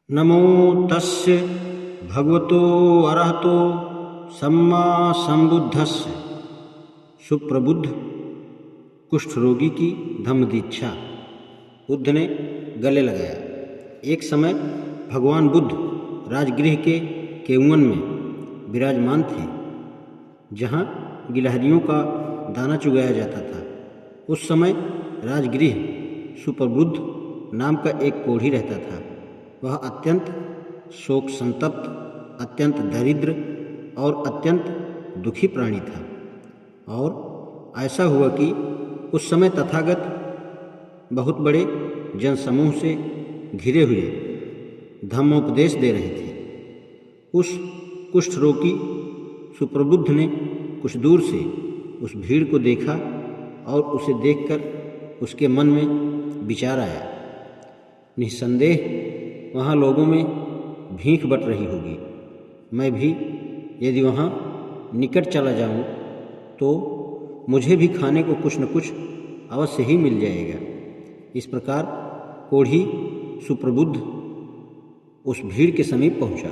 नमो तस्य भगवतो अरहतो सम्मा संबुद्धस्य। सुप्रबुद्ध कुष्ठ रोगी की धम्म दीक्षा। बुद्ध ने गले लगाया। एक समय भगवान बुद्ध राजगृह के केउवन में विराजमान थे, जहाँ गिलहरियों का दाना चुगाया जाता था। उस समय राजगृह सुप्रबुद्ध नाम का एक कोढ़ी रहता था। वह अत्यंत शोक संतप्त, अत्यंत दरिद्र और अत्यंत दुखी प्राणी था। और ऐसा हुआ कि उस समय तथागत बहुत बड़े जनसमूह से घिरे हुए धम्मोपदेश दे रहे थे। उस कुष्ठ रोगी सुप्रबुद्ध ने कुछ दूर से उस भीड़ को देखा और उसे देखकर उसके मन में विचार आया, निस्संदेह वहाँ लोगों में भीख बट रही होगी। मैं भी यदि वहाँ निकट चला जाऊँ तो मुझे भी खाने को कुछ न कुछ अवश्य ही मिल जाएगा। इस प्रकार कोढ़ी सुप्रबुद्ध उस भीड़ के समीप पहुँचा।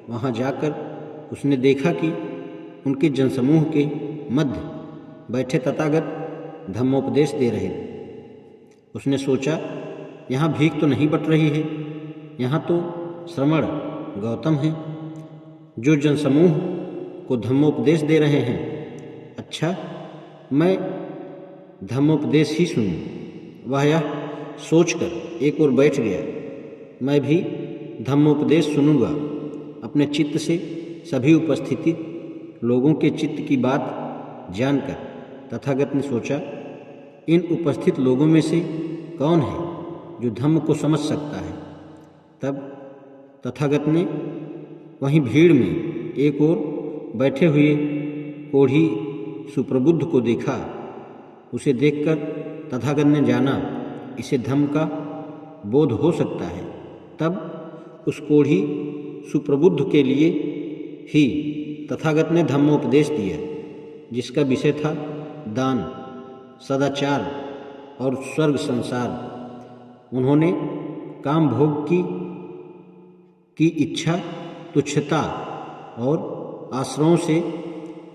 वहाँ जाकर उसने देखा कि उनके जनसमूह के मध्य बैठे तथागत धम्मोपदेश दे रहे थे। उसने सोचा, यहाँ भीख तो नहीं बट रही है, यहाँ तो श्रमण गौतम हैं जो जनसमूह को धम्मोपदेश दे रहे हैं। अच्छा, मैं धम्मोपदेश ही सुनूं। वह यह सोचकर एक ओर बैठ गया। मैं भी धम्मोपदेश सुनूंगा। अपने चित्त से सभी उपस्थित लोगों के चित्त की बात जानकर तथागत ने सोचा, इन उपस्थित लोगों में से कौन है जो धम्म को समझ सकता है। तब तथागत ने वहीं भीड़ में एक ओर बैठे हुए कोढ़ी सुप्रबुद्ध को देखा। उसे देखकर तथागत ने जाना, इसे धम्म का बोध हो सकता है। तब उस कोढ़ी सुप्रबुद्ध के लिए ही तथागत ने धम्मोपदेश दिया, जिसका विषय था दान, सदाचार और स्वर्ग संसार। उन्होंने काम भोग की इच्छा, तुच्छता और आश्रयों से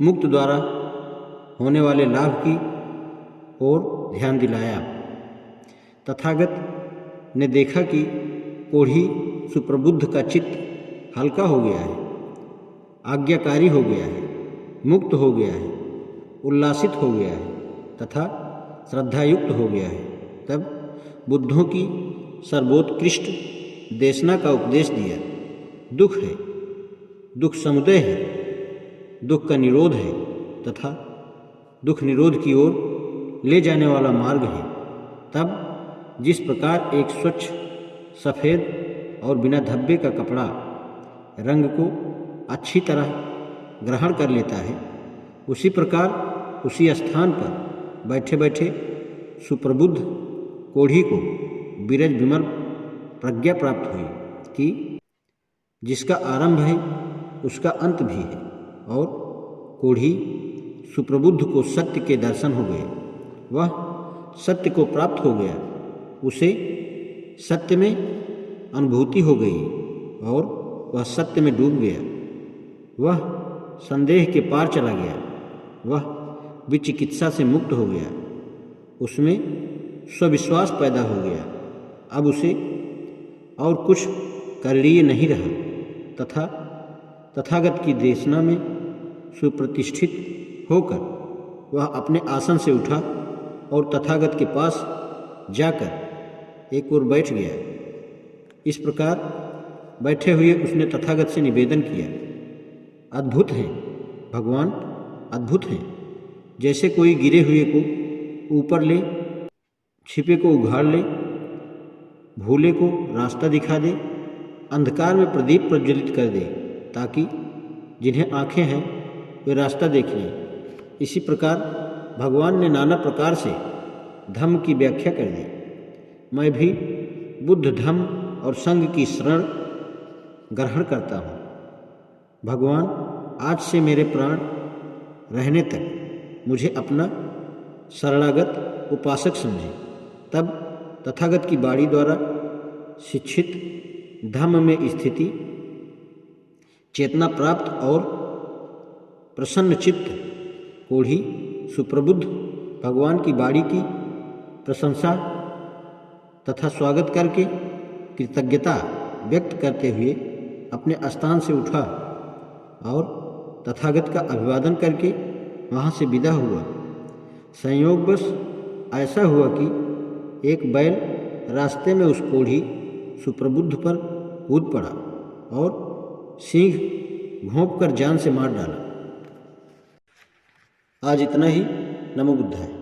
मुक्त द्वारा होने वाले लाभ की ओर ध्यान दिलाया। तथागत ने देखा कि कोढ़ी सुप्रबुद्ध का चित्त हल्का हो गया है, आज्ञाकारी हो गया है, मुक्त हो गया है, उल्लासित हो गया है तथा श्रद्धायुक्त हो गया है। तब बुद्धों की सर्वोत्कृष्ट देशना का उपदेश दिया। दुख है, दुख समुदय है, दुख का निरोध है तथा दुख निरोध की ओर ले जाने वाला मार्ग है। तब जिस प्रकार एक स्वच्छ, सफ़ेद और बिना धब्बे का कपड़ा रंग को अच्छी तरह ग्रहण कर लेता है, उसी प्रकार उसी स्थान पर बैठे बैठे सुप्रबुद्ध कोढ़ी को विरज विमल प्रज्ञा प्राप्त हुई कि जिसका आरंभ है उसका अंत भी है। और कोढ़ी सुप्रबुद्ध को सत्य के दर्शन हो गए। वह सत्य को प्राप्त हो गया। उसे सत्य में अनुभूति हो गई और वह सत्य में डूब गया। वह संदेह के पार चला गया। वह विचिकित्सा से मुक्त हो गया। उसमें स्वविश्वास पैदा हो गया। अब उसे और कुछ करणीय नहीं रहा तथा तथागत की देशना में सुप्रतिष्ठित होकर वह अपने आसन से उठा और तथागत के पास जाकर एक ओर बैठ गया। इस प्रकार बैठे हुए उसने तथागत से निवेदन किया, अद्भुत हैं भगवान, अद्भुत हैं। जैसे कोई गिरे हुए को ऊपर ले, छिपे को उघाड़ ले, भूले को रास्ता दिखा दे, अंधकार में प्रदीप प्रज्वलित कर दे, ताकि जिन्हें आँखें हैं वे रास्ता देख लें। इसी प्रकार भगवान ने नाना प्रकार से धम्म की व्याख्या कर दी। मैं भी बुद्ध धम्म और संघ की शरण ग्रहण करता हूँ। भगवान आज से मेरे प्राण रहने तक मुझे अपना शरणागत उपासक समझे। तब तथागत की बाणी द्वारा शिक्षित धम्म में स्थिति, चेतना प्राप्त और प्रसन्न चित्त कोढ़ी सुप्रबुद्ध भगवान की बाड़ी की प्रशंसा तथा स्वागत करके कृतज्ञता व्यक्त करते हुए अपने स्थान से उठा और तथागत का अभिवादन करके वहाँ से विदा हुआ। संयोगवश ऐसा हुआ कि एक बैल रास्ते में उस कोढ़ी सुप्रबुद्ध पर कूद पड़ा और सिंह घोंप कर जान से मार डाला। आज इतना ही। नमो बुद्धाय।